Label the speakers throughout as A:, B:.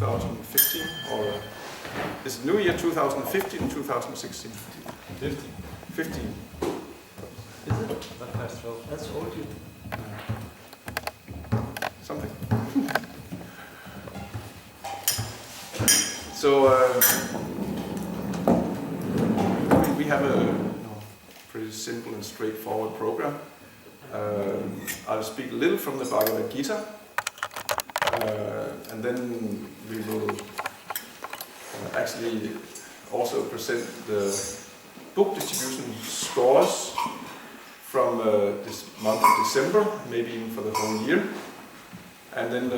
A: 2015, or is it New Year 2015, 2016?
B: 15.
A: 15.
B: Is it? That past 12. That's old you.
A: Something. So we have a pretty simple and straightforward program. I'll speak a little from the Bhagavad Gita, and then we will actually also present the book distribution scores from this month of December, maybe even for the whole year. And then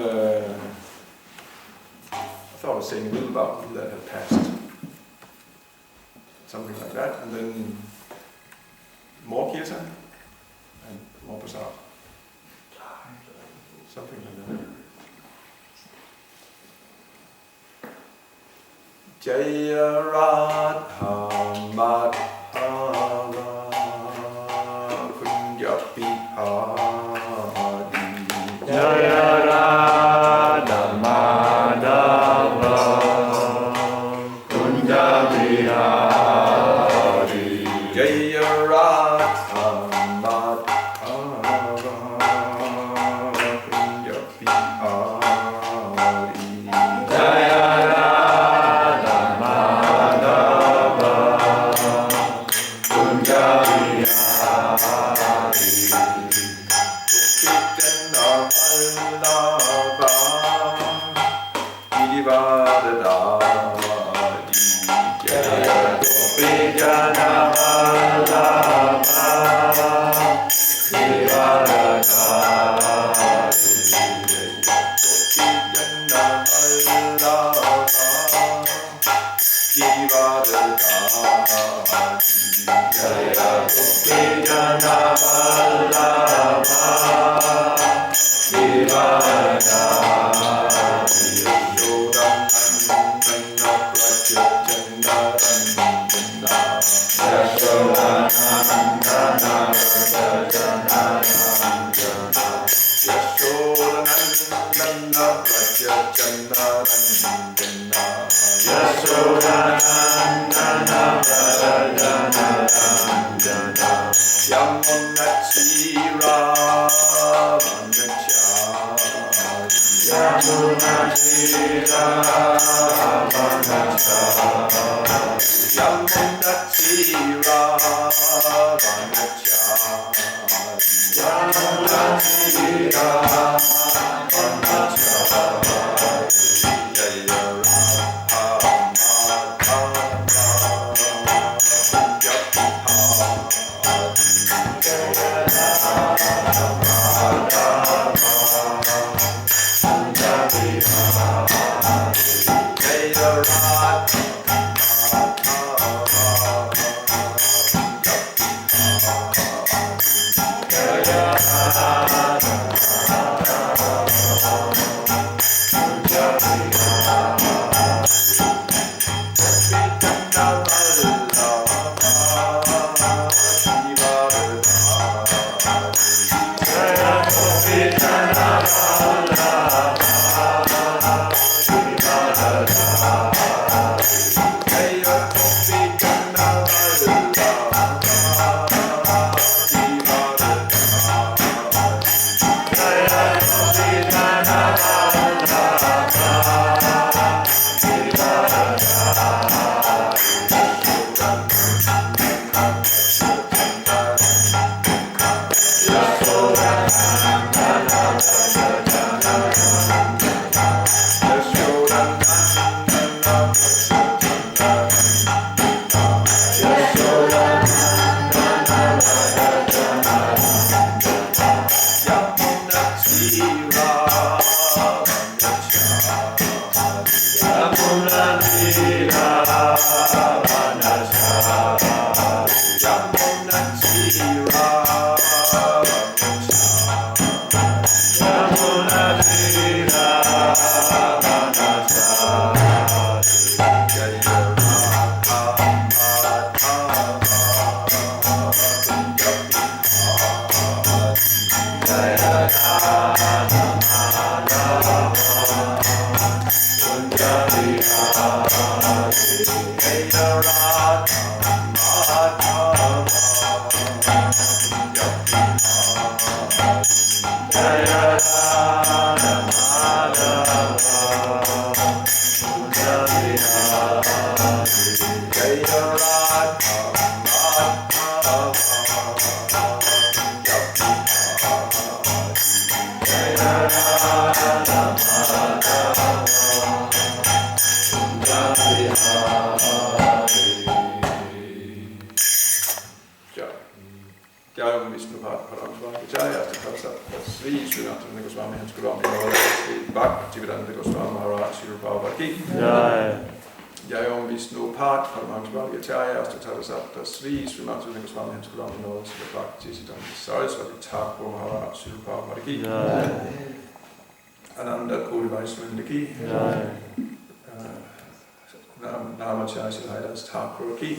A: I thought I was saying a little about who that had passed. Something like that. And then more kirtan and more prasad. Something like that. Jaya Radha Madhava Kunja Bihari.
B: Jaya Radha Madhava Kunja Bihari.
A: Jaya Radha Madhava Kunja Bihari.
B: Jaya Radha Madhava Kunja Bihari.
A: hans gudom i noget, Sri Bhaktivedanta Goswami Maharaj, Shri Prabhupada Ki. Jayom Vishnu Part, Paramahansa Acharya, Astatata Sapta Sri, Srimati Goswami hans gudom i noget, Sri Bhakti Siddhanta Saraswati Thakur Maharaj, Shri Prabhupada Ki. Ananda Kodi Vaishnava Ki. Namacharya Shri Haridas Thakur Ki.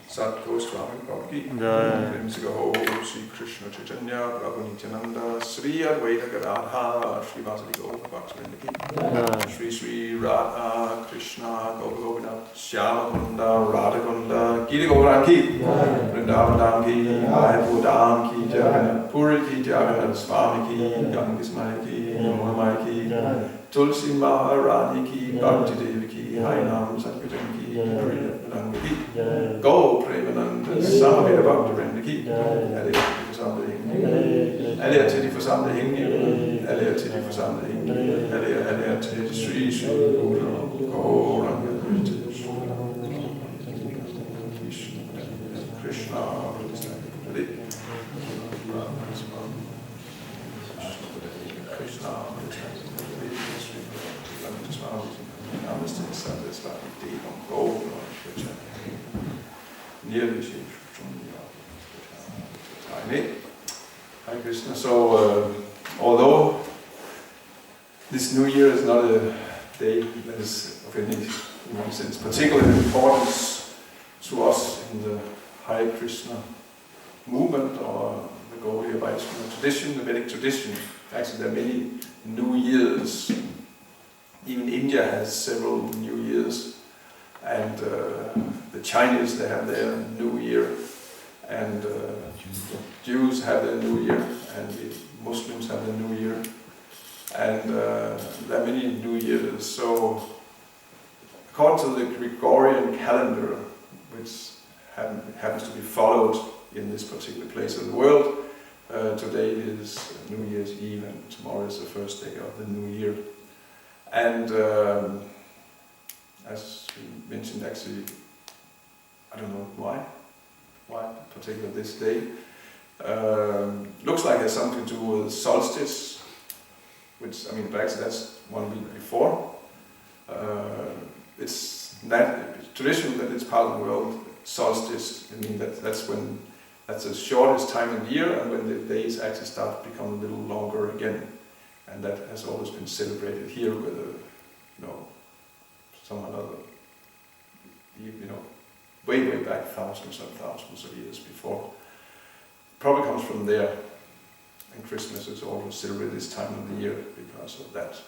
A: Sat Goswami Prabhu Ki. Prinsiga Ho, Sri Krishna Chaitanya, Prabhu Nityananda, Sri Advaita Gadadhar, Sri Vasadi Gaura Bhaktivinoda Ki. Sri Sri Radha Krishna Gopa Gopinath, Shyama Kunda, Radha Kunda, Gita Gauran Ki. Vrindavan Dham Ki, Mayapur Dham Ki, Jagannath Puri Ki, Jagannath Swami Ki, Ganges Maya Ki, Yamuna Maya Ki, Tulsi Maharani Ki, Bhakti Devi Ki, Harinam Sankirtan Ki, Harinam Ki. Go Premananda, Samaveda Bhaktivinoda Ki. Alle er til de forsamlede hængelige, alle er til de forsamlede hængelige, alle er til Sri Sri Gauranga Krishna Krishna Namaste Saraswati Devam Gauranga nearly Hare Krishna. So, although this New Year is not a day that is of any, in one sense, particular importance to us in the Hare Krishna movement or the Gaudiya Vaishnava tradition, the Vedic tradition, actually there are many New Years. Even India has several New Years, and the Chinese, they have their New Year, and the Jews have their New Year, and the Muslims have their New Year, and there are many New Years. So, according to the Gregorian calendar, which happens to be followed in this particular place of the world, today is New Year's Eve, and tomorrow is the first day of the New Year. And as we mentioned, actually, I don't know why particularly this day. Looks like it has something to do with solstice, which, I mean, actually that's 1 week before. It's traditional that it's part of the world, solstice. I mean, that's the shortest time of the year, and when the days actually start to become a little longer again. And that has always been celebrated here with, some other, way back thousands of years before. Probably comes from there, and Christmas is always celebrated this time of the year because of that.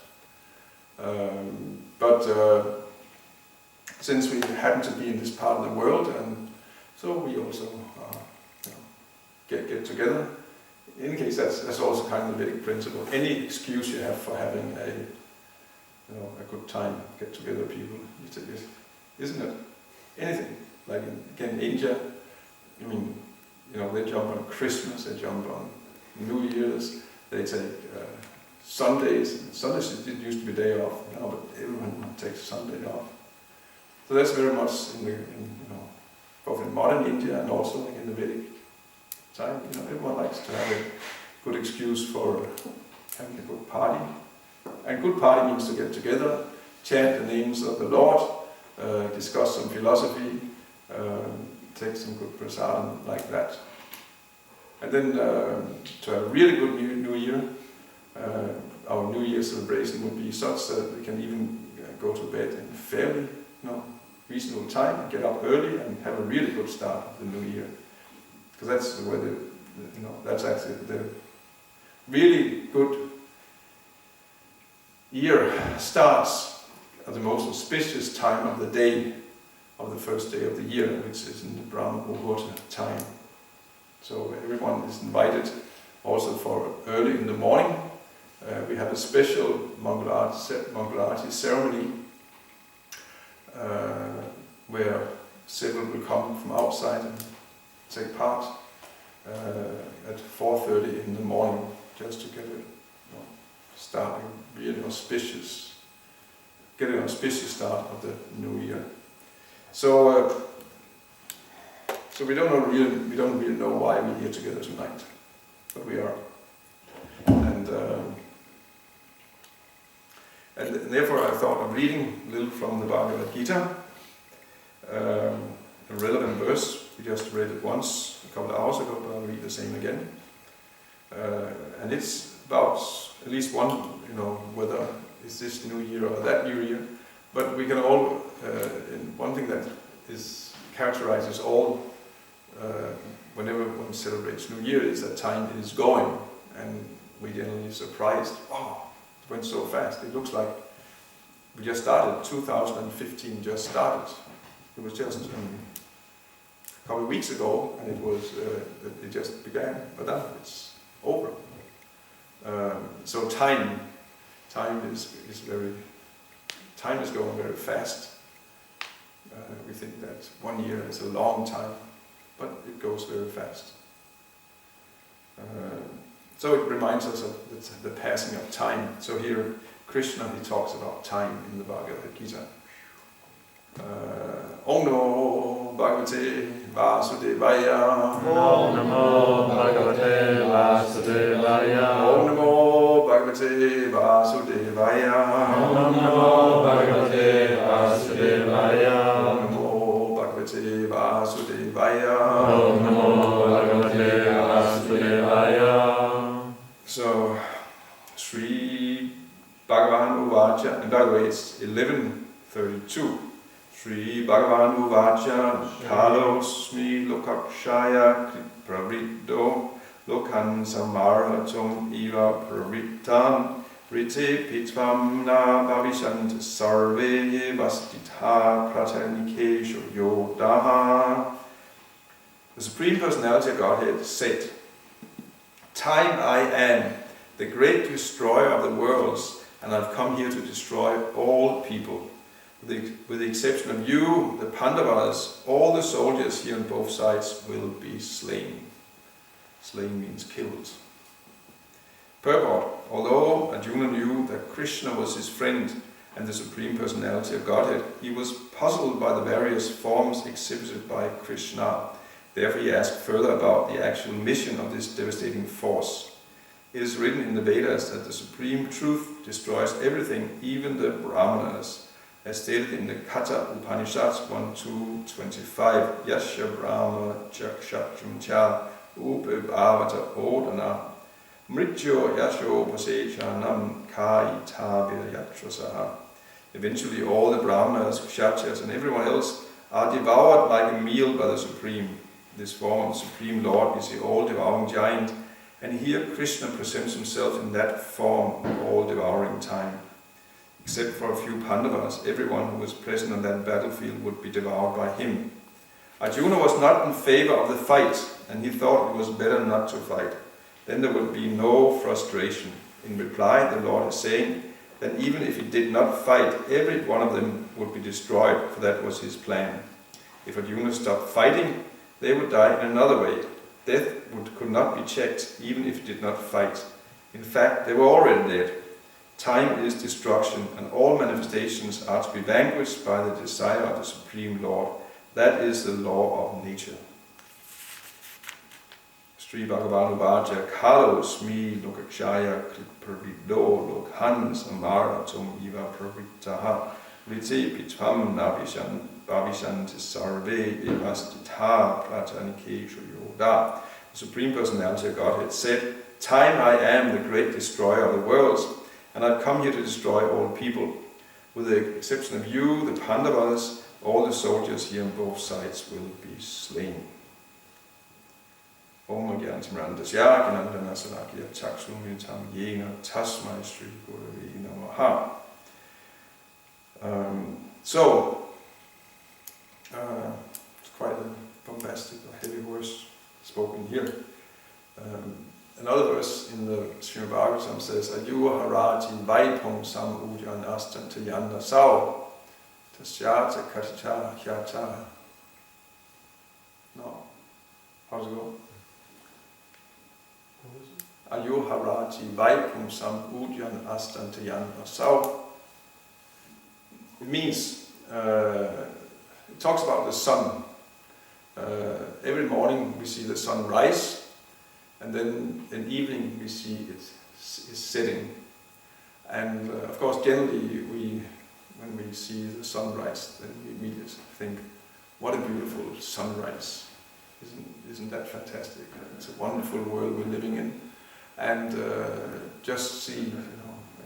A: But since we happen to be in this part of the world, and so we also get together. In any case, that's also kind of the Vedic principle. Any excuse you have for having a good time, get together people, isn't it? Anything. Like in India, I mean, they jump on Christmas, they jump on New Year's, they take Sundays. Sundays didn't used to be day off, but everyone takes Sunday off. So that's very much both in modern India and also in the Vedic time. Everyone likes to have a good excuse for having a good party. And good party means to get together, chant the names of the Lord, discuss some philosophy, take some good prasadam like that. And then to have a really good New Year, our New Year celebration would be such that we can even go to bed in fairly reasonable time, get up early and have a really good start of the New Year. Because that's where that's actually the really good year starts at the most auspicious time of the day, of the first day of the year, which is in the Brahma Muhurta time. So everyone is invited also for early in the morning. We have a special Mangalarti ceremony where several will come from outside and take part at 4:30 in the morning, just to get start a really auspicious start of the new year. So we don't really know why we're here together tonight, but we are. And And therefore I thought of reading a little from the Bhagavad Gita, a relevant verse. We just read it once a couple of hours ago, but I'll read the same again. And it's about at least one, whether is this new year or that new year. But we can all, one thing that characterizes all, whenever one celebrates New Year, is that time is going, and we generally surprised. Oh, it went so fast. It looks like we just started. 2015 just started. It was just a couple of weeks ago, and it just began. But now it's over. So time is going very fast. We think that 1 year is a long time, but it goes very fast. So it reminds us of the passing of time. So here, Krishna, he talks about time in the Bhagavad Gita. Om Namo Bhagavate Vasudevaya.
B: Om Namo Bhagavate Vasudevaya.
A: Om Namo Bhagavate Vasudevaya.
B: Om Namo Bhagavate Vasudevaya.
A: Om Namo Bhagavate Vasudevaya.
B: Om Namo Bhagavate Vasudevaya.
A: So, Sri Bhagavan Uvacha, and by the way it's 11:32. Sri Bhagavan Uvacha, Kalosmi Lokakshaya Pravriddo Lokan Samarhatum Eva Pravrittam Rite Pitvam Na Bhavishant Sarve Vastitha Pratanikesho Yodaha. The Supreme Personality of Godhead said, "Time I am, the great destroyer of the worlds, and I've come here to destroy all people. With the exception of you, the Pandavas, all the soldiers here on both sides will be slain." Slain means killed. Purport: although Arjuna knew that Krishna was his friend and the Supreme Personality of Godhead, he was puzzled by the various forms exhibited by Krishna. Therefore he asked further about the actual mission of this devastating force. It is written in the Vedas that the Supreme Truth destroys everything, even the Brahmanas. As stated in the Katha Upanishads 1.2.25, Yasya Brahma Chakshachum Cha Upebhavata Odana Mrityo Yasyo Pasechanam Kaita Viryatrasaha. Eventually all the Brahmanas, Kshatriyas and everyone else are devoured like a meal by the Supreme. This form of the Supreme Lord is the all-devouring giant, and here Krishna presents himself in that form of all-devouring time. Except for a few Pandavas, everyone who was present on that battlefield would be devoured by him. Arjuna was not in favor of the fight, and he thought it was better not to fight. Then there would be no frustration. In reply, the Lord is saying that even if he did not fight, every one of them would be destroyed, for that was his plan. If Arjuna stopped fighting, they would die in another way. Death could not be checked, even if he did not fight. In fact, they were already dead. Time is destruction, and all manifestations are to be vanquished by the desire of the Supreme Lord. That is the law of nature. Sri Bhagavan Uvacha Kalosmi Lokakshaya Pravido Lokhan Samara Tum Iva Pravitaha Rite Pitvam Navishanti Sarve Evastitha Pratanikesho Yoda. The Supreme Personality of Godhead said, "Time I am, the great destroyer of the worlds, and I've come here to destroy all people. With the exception of you, the Pandavas, all the soldiers here on both sides will be slain." Om Gyantimrandasya Ganandana Sanakya Chaksumitam Yena Tasmai Sri Gurave Namaha. It's quite a bombastic or heavy verse spoken here. Another verse in the Srimad Bhagavatam says, "Ayuha harati vaipam sam ujan astanta yanda sao tasyata katita hyata." No. How's it go? Ayuha harati vaipam sam ujan astanta yanda sao. It means, it talks about the sun. Every morning we see the sun rise, and then in evening we see it is setting. And of course, generally, when we see the sunrise, then we immediately think, what a beautiful sunrise. Isn't that fantastic? It's a wonderful world we're living in. And just see,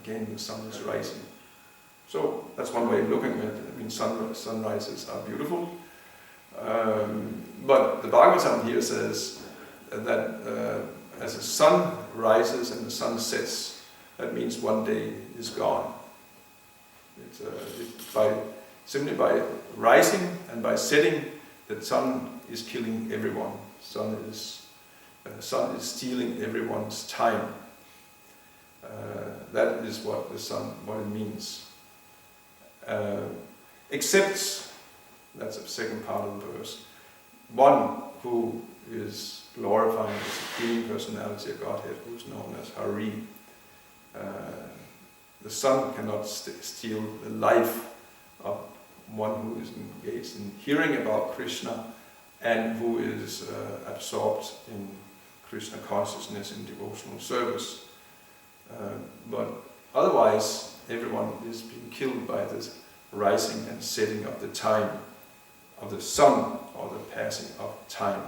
A: again, the sun is rising. So that's one way of looking at it. I mean, sunrises are beautiful. But the Bhagavatam here says that as the sun rises and the sun sets, that means one day is gone. Simply by rising and by setting, the sun is killing everyone. Sun is stealing everyone's time. That is what it means. Except, that's the second part of the verse, one who is glorifying the Supreme Personality of Godhead, who is known as Hari. The sun cannot steal the life of one who is engaged in hearing about Krishna and who is absorbed in Krishna consciousness in devotional service. But otherwise, everyone is being killed by this rising and setting of the time of the sun, or the passing of time.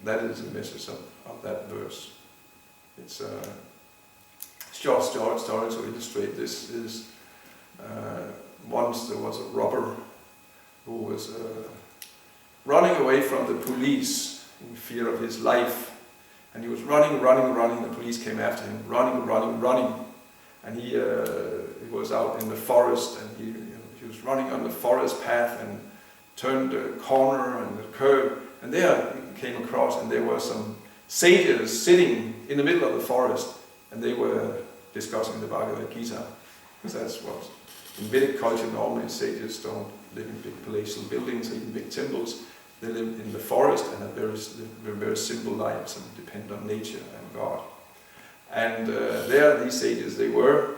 A: That is the message of that verse. It's a short story to illustrate this. Is once there was a robber who was running away from the police in fear of his life. And he was running. The police came after him, running. And he was out in the forest, and he was running on the forest path and turned the corner and the curve. And there he came across, and there were some sages sitting in the middle of the forest, and they were discussing the Bhagavad Gita. Because that's what, in Vedic culture, normally sages don't live in big palatial buildings, even big temples. They live in the forest and have very simple lives and depend on nature and God. And there, these sages, they were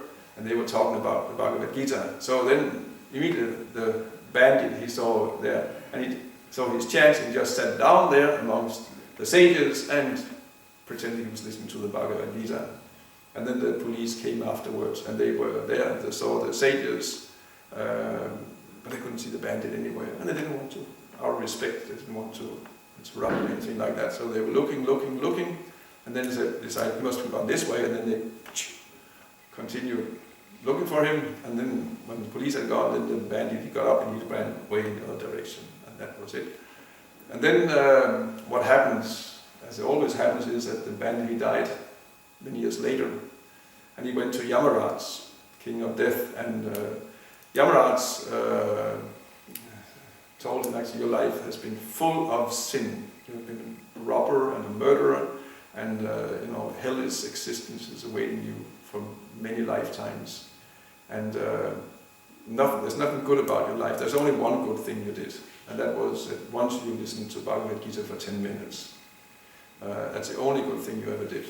A: talking about the Bhagavad Gita. So then, immediately, the bandit he saw there, and he saw his chance, and he just sat down there amongst the sages and pretended he was listening to the Bhagavad Gita. And then the police came afterwards, and they were there, and they saw the sages, but they couldn't see the bandit anywhere, and they didn't want to. Out of respect, they didn't want to interrupt or anything like that. So they were looking, and then they decided he must have gone this way, and then they continued looking for him. And then when the police had gone, then the bandit, he got up and he ran away in the other direction, and that was it. And then what happens, as it always happens, is that the bandit, he died many years later, and he went to Yamaraj, king of death, and Yamaraj told him, actually, your life has been full of sin. You have been a robber and a murderer, and hellish existence is awaiting you for many lifetimes. And there's nothing good about your life. There's only one good thing you did, and that was that once you listened to Bhagavad Gita for 10 minutes. That's the only good thing you ever did.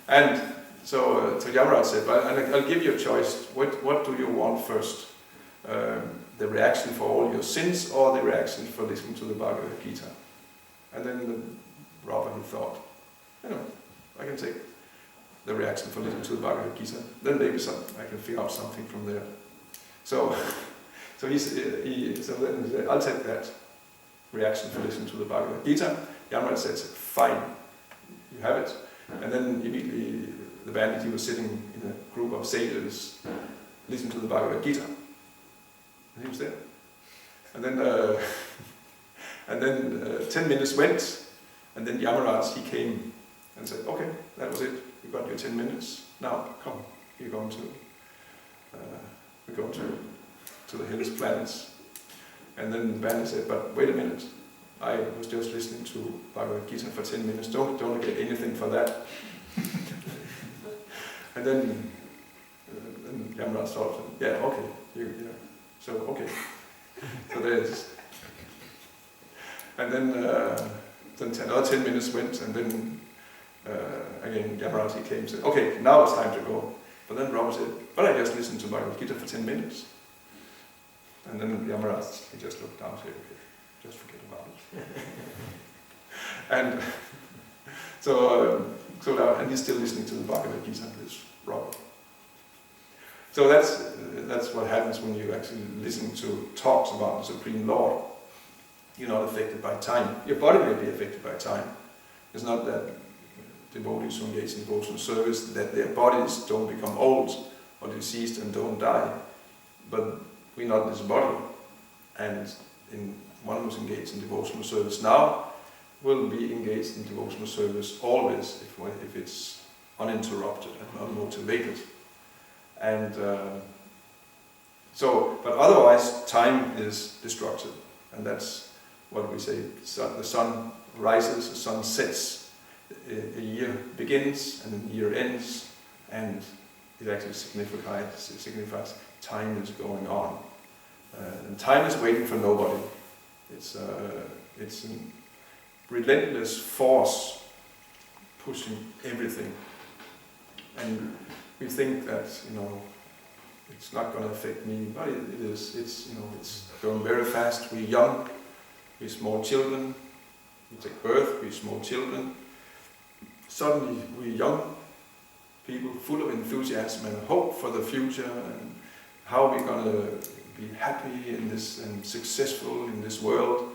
A: And so Yamaraj said, well, I'll give you a choice. What do you want first? The reaction for all your sins, or the reaction for listening to the Bhagavad Gita? And then the robber, he thought, I can take the reaction for listening to the Bhagavad Gita. Then maybe I can figure out something from there. So then he said, I'll take that reaction for listening to the Bhagavad Gita. Yamaraj said, fine, you have it. And then immediately the bandit, he was sitting in a group of sages, listening to the Bhagavad Gita. And he was there. And then 10 minutes went, and then Yamaraj, he came and said, okay, that was it. You got your 10 minutes. Now, come, we're going to the hills planets. And then the bandit said, but wait a minute. I was just listening to Bhagavad Gita for 10 minutes. Don't get anything for that. And then Yamaraj thought, yeah, okay, so okay. So there's, and then another 10 minutes went, and then again Yamaraj, he came and said, okay, now it's time to go. But then Prabhu said, but I just listened to Bhagavad Gita for 10 minutes. And then Yamaraj, he just looked down and said, okay, just forget about it. And so now, and he's still listening to the Bhagavad Gita, this robber. So that's what happens when you actually listen to talks about the Supreme Lord. You're not affected by time. Your body may be affected by time. It's not that devotees who engage in devotional service, that their bodies don't become old or diseased and don't die. But we're not this body. And one who's engaged in devotional service now will be engaged in devotional service always if it's uninterrupted and unmotivated. And but otherwise time is destructive, and that's what we say. The sun rises, the sun sets, a year begins and a year ends, and it actually signifies time is going on. And time is waiting for nobody. It's a relentless force pushing everything. And we think that, it's not going to affect me, but it is. It's going very fast. We're young, we're small children. We take birth, we're small children. Suddenly we're young people full of enthusiasm and hope for the future and how we're going to be happy in this and successful in this world.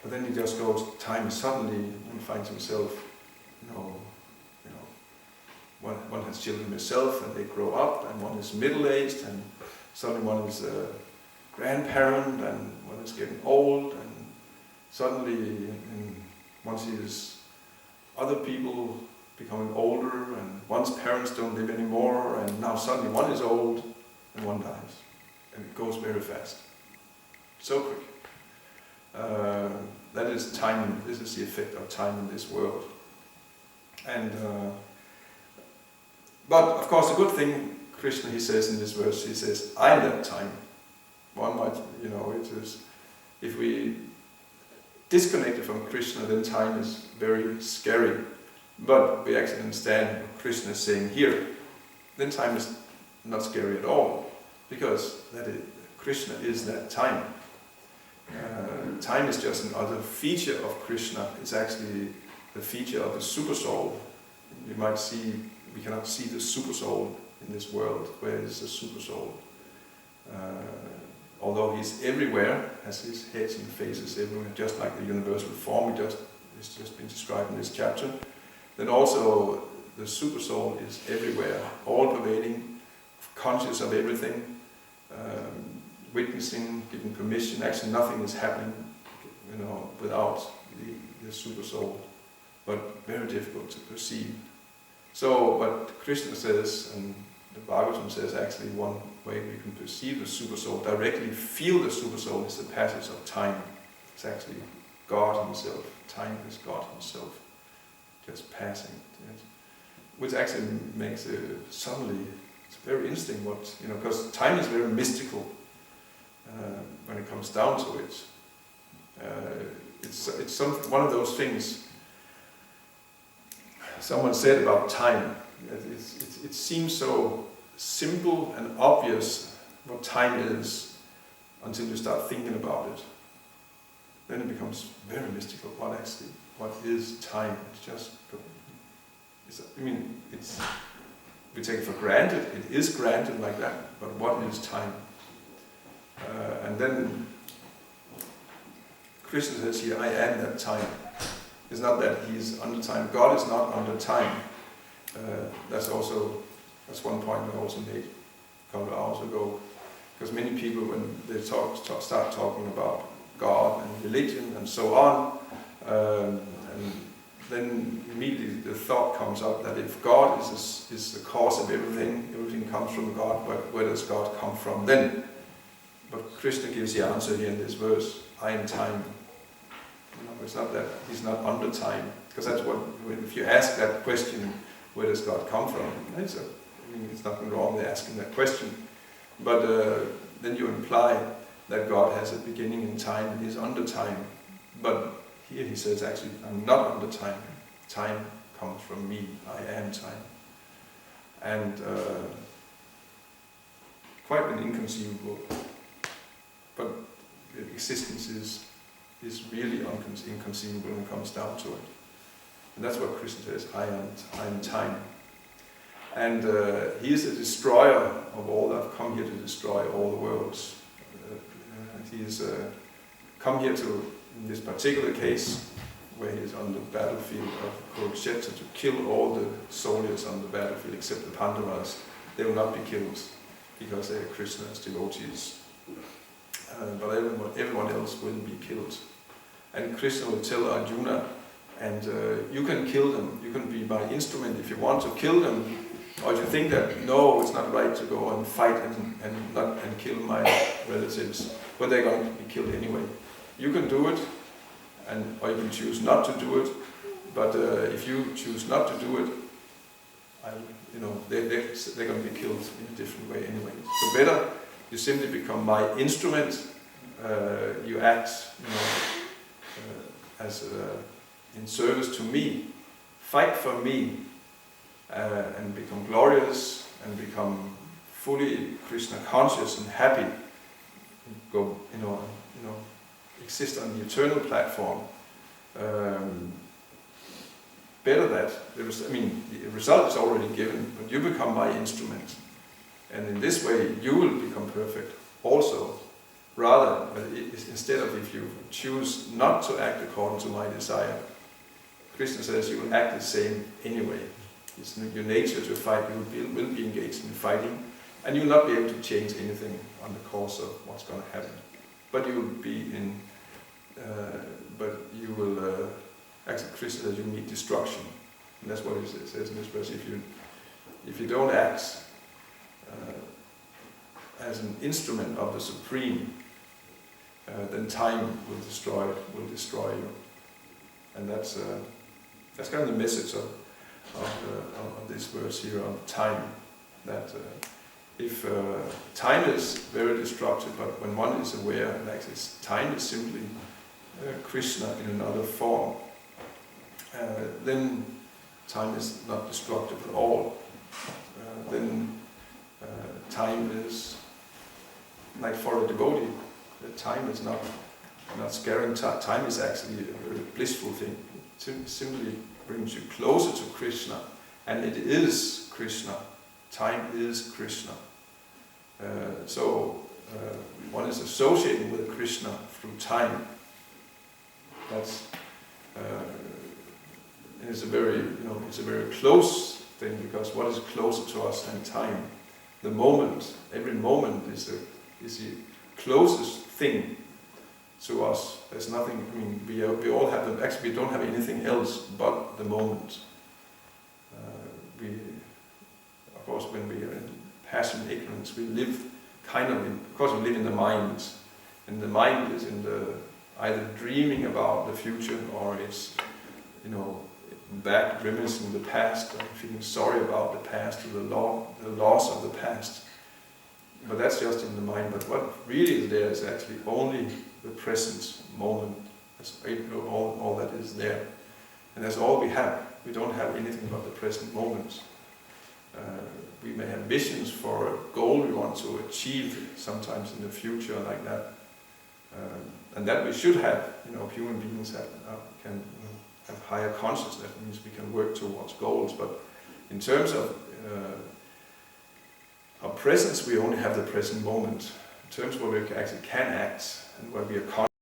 A: But then it just goes, time suddenly one finds himself, one has children himself and they grow up, and one is middle-aged, and suddenly one is a grandparent, and one is getting old, and suddenly one sees other people becoming older, and one's parents don't live anymore, and now suddenly one is old and one dies. And it goes very fast. So quick. That is time. This is the effect of time in this world. And but of course, the good thing, Krishna, he says in this verse, he says, "I'm that time." One might, it is, if we disconnected from Krishna, then time is very scary. But we actually understand what Krishna is saying here. Then time is not scary at all, because Krishna is that time. Time is just another feature of Krishna. It's actually the feature of the super soul. You might see, we cannot see the super soul in this world. Where is the super soul? Although he's everywhere, has his heads and faces everywhere, just like the universal form it's just been described in this chapter. Then also the super soul is everywhere, all pervading, conscious of everything, witnessing, giving permission. Actually, nothing is happening, without the super soul, but very difficult to perceive. So, but Krishna says, and the Bhagavatam says, actually one way we can perceive the super soul, directly feel the super soul, is the passage of time. It's actually God himself. Time is God himself, just passing. Which actually makes suddenly, it's very interesting because time is very mystical when it comes down to it. It's one of those things. Someone said about time, it seems so simple and obvious what time is until you start thinking about it. Then it becomes very mystical. What is time? We take it for granted. It is granted like that. But what is time? And then Krishna says here, "I am that time." It's not that he's under time. God is not under time. That's one point I also made a couple of hours ago. Because many people, when they start talking about God and religion and so on, and then immediately the thought comes up that if God is the cause of everything comes from God, but where does God come from then? But Krishna gives the answer here in this verse, "I am time." It's not that he's not under time, because that's if you ask that question, where does God come from? There's nothing wrong with asking that question. But then you imply that God has a beginning in time and he's under time. But here he says, actually, I'm not under time. Time comes from me. I am time. And quite an inconceivable. But existence is really inconceivable when it comes down to it. And that's what Krishna says, I am time. And he is a destroyer of all that have come here to destroy all the worlds. He is come here to, in this particular case, where he is on the battlefield of Kurukshetra, to kill all the soldiers on the battlefield except the Pandavas. They will not be killed because they are Krishna's devotees. But everyone else will be killed. And Krishna will tell Arjuna, and you can kill them, you can be my instrument if you want to kill them, or if you think that, no, it's not right to go and fight and kill my relatives, but they're going to be killed anyway. You can do it, or you can choose not to do it, but if you choose not to do it, they're going to be killed in a different way anyway. So better you simply become my instrument, you act as in service to me, fight for me, and become glorious, and become fully Krishna conscious and happy, go, exist on the eternal platform. Better that, the result is already given, but you become my instrument. And in this way, you will become perfect also. Rather, instead of if you choose not to act according to my desire, Krishna says you will act the same anyway. It's your nature to fight, you will be engaged in fighting, and you will not be able to change anything on the course of what's going to happen. But you will be in, actually Krishna says you meet destruction. And that's what it says in this verse. If you don't act as an instrument of the Supreme, then time will destroy you. And that's kind of the message of this verse here on time. That if time is very destructive, but when one is aware that time is simply Krishna in another form, then time is not destructive at all. Then time is, like for a devotee, time is not scaring. Time is actually a very blissful thing. It simply brings you closer to Krishna, and it is Krishna. Time is Krishna. So one is associating with Krishna through time. That's it's a very close thing, because what is closer to us than time? The moment. Every moment is the closest thing to us. There's nothing. We all have them. Actually, we don't have anything else but the moment. Of course, when we are in passion, ignorance, we live of course, we live in the mind, and the mind is in either dreaming about the future, or it's back reminiscing the past, or feeling sorry about the past, or the loss of the past. But that's just in the mind. But what really is there is actually only the present moment. That's all that is there, and that's all we have. We don't have anything but the present moment. We may have visions for a goal we want to achieve sometimes in the future, like that, and that we should have. Human beings can have higher consciousness. That means we can work towards goals. But in terms of our presence, we only have the present moment. In terms where we actually can act and where we are conscious.